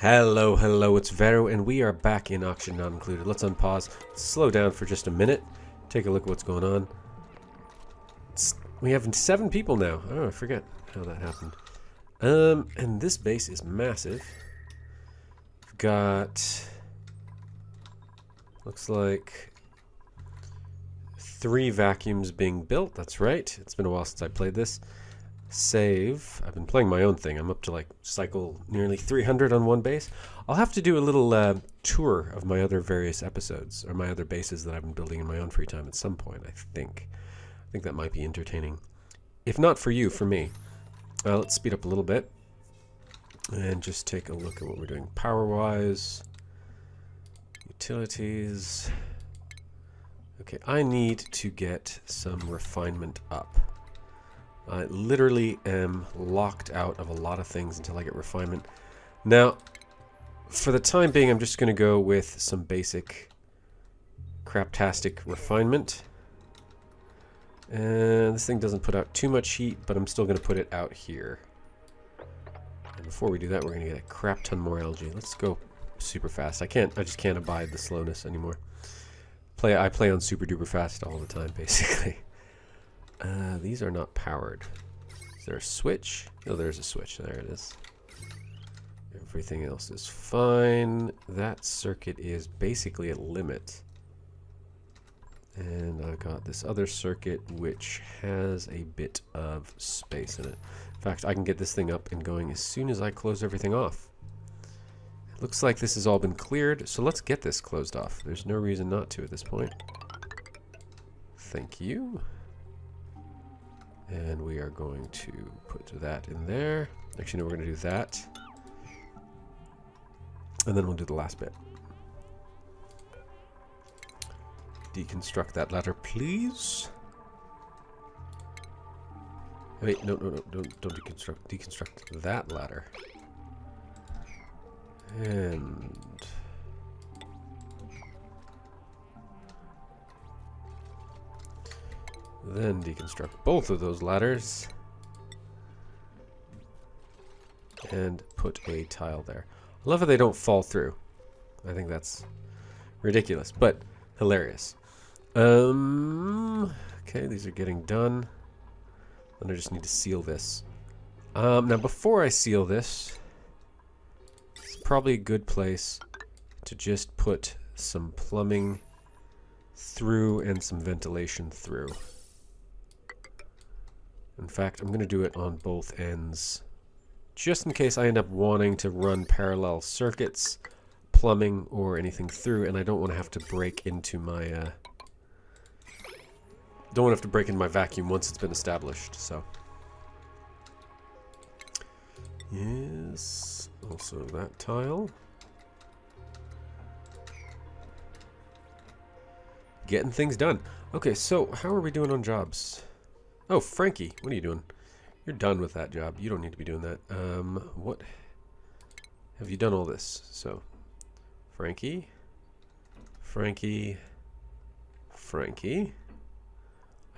Hello, hello, it's Veru, and we are back in Auction Not Included. Let's unpause, slow down for just a minute, take a look at what's going on. We have 7 people now. Oh, I forget how that happened. And this base is massive. We've got, looks like 3 vacuums being built. That's right. It's been a while since I played this. Save. I've been playing my own thing. I'm up to like cycle nearly 300 on one base. I'll have to do a little tour of my other various episodes, or my other bases that I've been building in my own free time at some point, I think. I think that might be entertaining. If not for you, for me. Let's speed up a little bit and just take a look at what we're doing power-wise. Utilities. Okay, I need to get some refinement up. I literally am locked out of a lot of things until I get refinement. Now, for the time being, I'm just going to go with some basic craptastic refinement. And this thing doesn't put out too much heat, but I'm still going to put it out here. And before we do that, we're going to get a crap ton more algae. Let's go super fast. I just can't abide the slowness anymore. I play on super duper fast all the time, basically. These are not powered. Is there a switch? Oh, there's a switch. There it is. Everything else is fine. That circuit is basically at limit. And I've got this other circuit which has a bit of space in it. In fact, I can get this thing up and going as soon as I close everything off. It looks like this has all been cleared, so let's get this closed off. There's no reason not to at this point. Thank you. And we are going to put that in there. Actually, no, we're going to do that. And then we'll do the last bit. Deconstruct that ladder, please. Wait, no, don't deconstruct. Deconstruct that ladder. And then deconstruct both of those ladders and put a tile there. I love how they don't fall through. I think that's ridiculous, but hilarious. Okay, these are getting done. Then I just need to seal this. Now before I seal this, it's probably a good place to just put some plumbing through and some ventilation through. In fact, I'm going to do it on both ends, just in case I end up wanting to run parallel circuits, plumbing, or anything through, and I don't want to have to break into my vacuum once it's been established. So, yes, also that tile. Getting things done. Okay, so how are we doing on jobs? Oh, Frankie, what are you doing? You're done with that job. You don't need to be doing that. What? Have you done all this? So, Frankie. I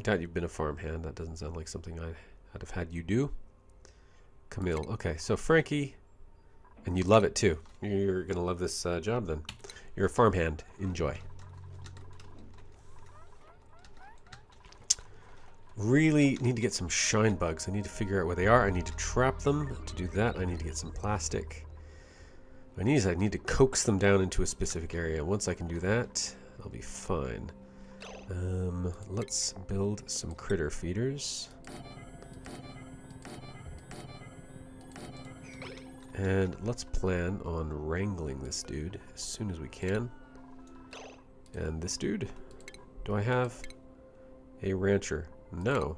doubt you've been a farmhand. That doesn't sound like something I'd have had you do. Camille. Okay, so Frankie, and you love it too. You're going to love this job then. You're a farmhand. Enjoy. Really need to get some shine bugs. I need to figure out where they are. I need to trap them. To do that, I need to get some plastic. I need to coax them down into a specific area. Once I can do that, I'll be fine. Let's build some critter feeders. And let's plan on wrangling this dude as soon as we can. And this dude? Do I have a rancher? No.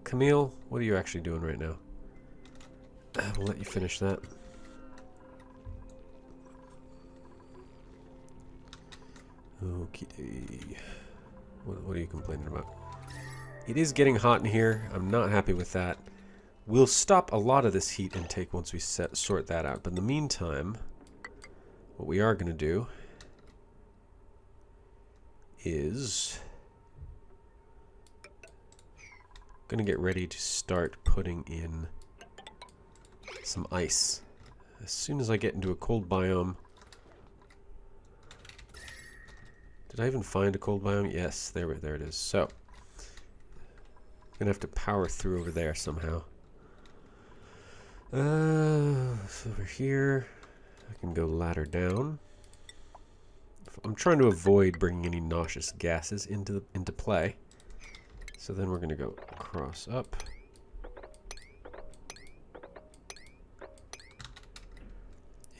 Camille, what are you actually doing right now? We'll let you finish that. Okay. What are you complaining about? It is getting hot in here. I'm not happy with that. We'll stop a lot of this heat intake once we sort that out. But in the meantime, what we are going to do is going to get ready to start putting in some ice. As soon as I get into a cold biome... Did I even find a cold biome? Yes, there it is. So, I'm gonna have to power through over there somehow. So over here, I can go ladder down. I'm trying to avoid bringing any nauseous gases into play. So then we're gonna go across up.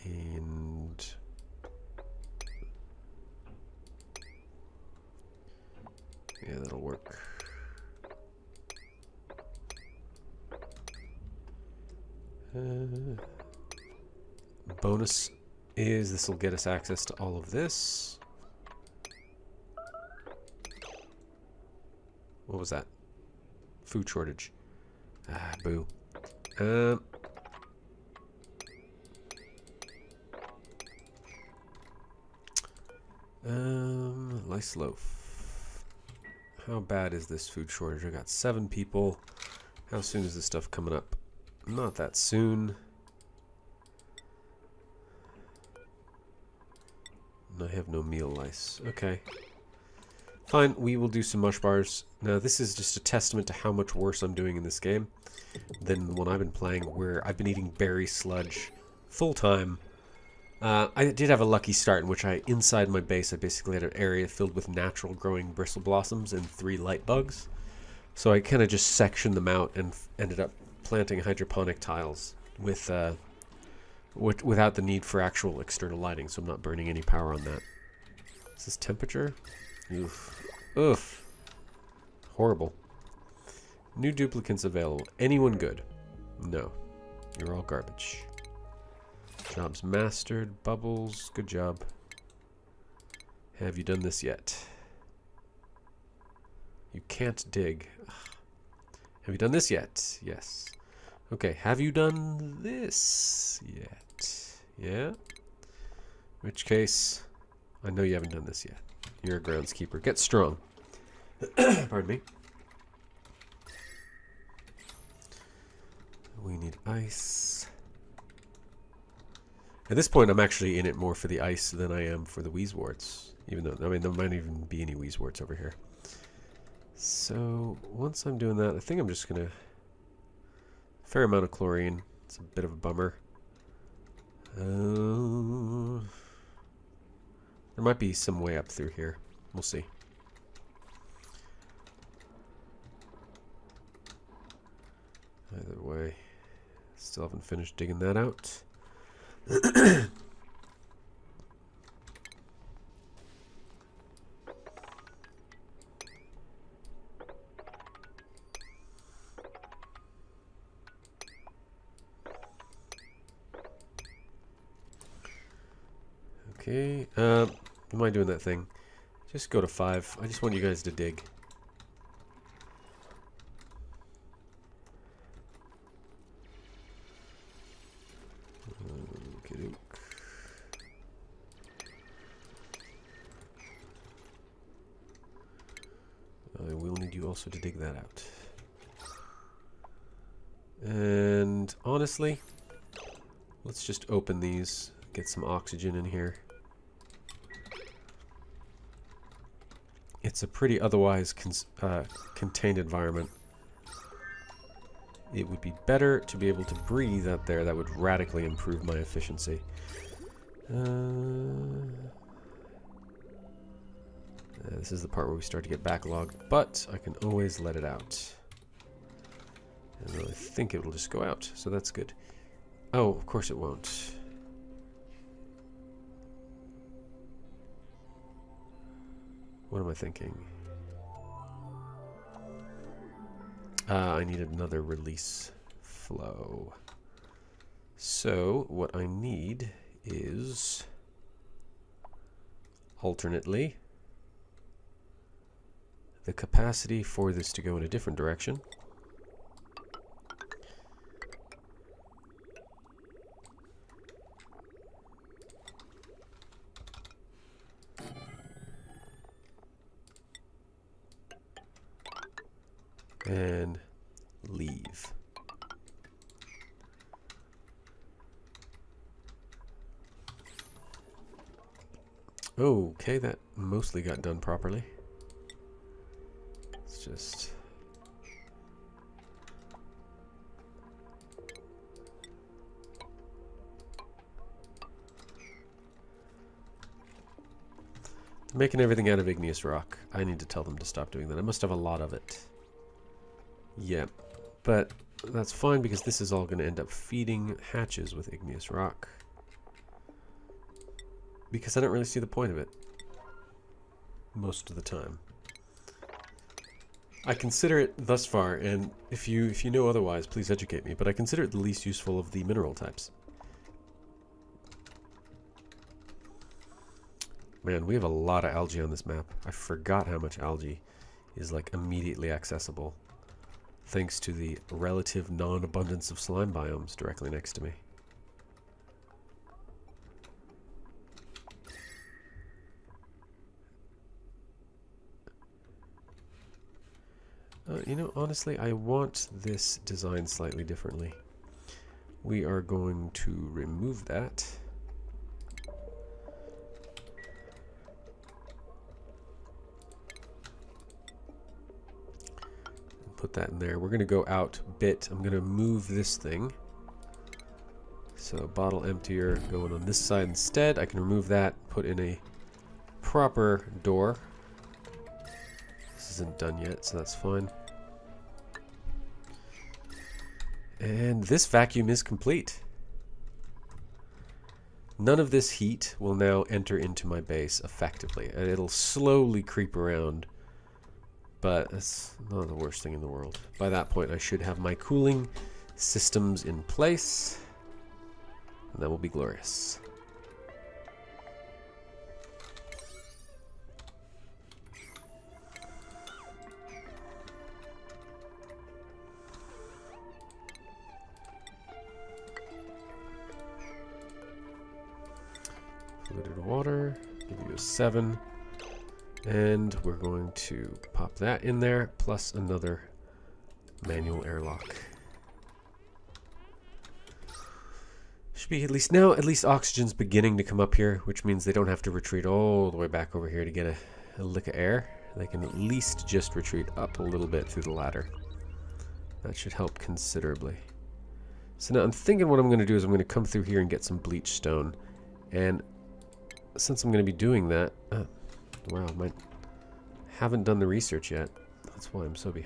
And yeah, that'll work. Bonus is this will get us access to all of this. What was that? Food shortage. Ah, boo. Lice loaf. How bad is this food shortage? I got 7 people. How soon is this stuff coming up? Not that soon. And I have no meal lice. Okay. Fine, we will do some mush bars. Now, this is just a testament to how much worse I'm doing in this game than the one I've been playing, where I've been eating berry sludge full time. I did have a lucky start in which inside my base, I basically had an area filled with natural growing bristle blossoms and 3 light bugs. So I kind of just sectioned them out and ended up planting hydroponic tiles with without the need for actual external lighting, so I'm not burning any power on that. Is this temperature? Oof. Oof. Horrible. New duplicants available. Anyone good? No. You're all garbage. Jobs mastered. Bubbles. Good job. Have you done this yet? You can't dig. Ugh. Have you done this yet? Yes. Okay, have you done this yet? Yeah? In which case, I know you haven't done this yet. You're a groundskeeper. Get strong. Pardon me. We need ice. At this point, I'm actually in it more for the ice than I am for the wheezeworts. Even though, I mean, there might even be any wheezeworts over here. So, once I'm doing that, I think I'm just going to... Fair amount of chlorine. It's a bit of a bummer. There might be some way up through here. We'll see. Either way, still haven't finished digging that out. Okay, am I doing that thing? Just go to 5. I just want you guys to dig. I will need you also to dig that out. And honestly, let's just open these, get some oxygen in here. It's a pretty otherwise contained environment. It would be better to be able to breathe out there. That would radically improve my efficiency. This is the part where we start to get backlogged, but I can always let it out. And I think it will just go out, so that's good. Oh, of course it won't. What am I thinking? I need another release flow. So, what I need is alternately the capacity for this to go in a different direction. And leave. Okay, that mostly got done properly. Let's just... They're making everything out of igneous rock. I need to tell them to stop doing that. I must have a lot of it. Yeah, but that's fine because this is all going to end up feeding hatches with igneous rock. Because I don't really see the point of it. Most of the time. I consider it thus far, and if you know otherwise, please educate me, but I consider it the least useful of the mineral types. Man, we have a lot of algae on this map. I forgot how much algae is like immediately accessible, thanks to the relative non-abundance of slime biomes directly next to me. You know, honestly, I want this designed slightly differently. We are going to remove that. Put that in there. We're going to go out a bit. I'm going to move this thing. So bottle emptier going on this side instead. I can remove that, put in a proper door. This isn't done yet, so that's fine. And this vacuum is complete. None of this heat will now enter into my base effectively. And it'll slowly creep around, but it's not the worst thing in the world. By that point, I should have my cooling systems in place, and that will be glorious. Fluided water, give you a 7. And we're going to pop that in there, plus another manual airlock. Should be at least oxygen's beginning to come up here, which means they don't have to retreat all the way back over here to get a lick of air. They can at least just retreat up a little bit through the ladder. That should help considerably. So now I'm thinking what I'm going to do is I'm going to come through here and get some bleach stone. And since I'm going to be doing that... wow, haven't done the research yet. That's why I'm so behind.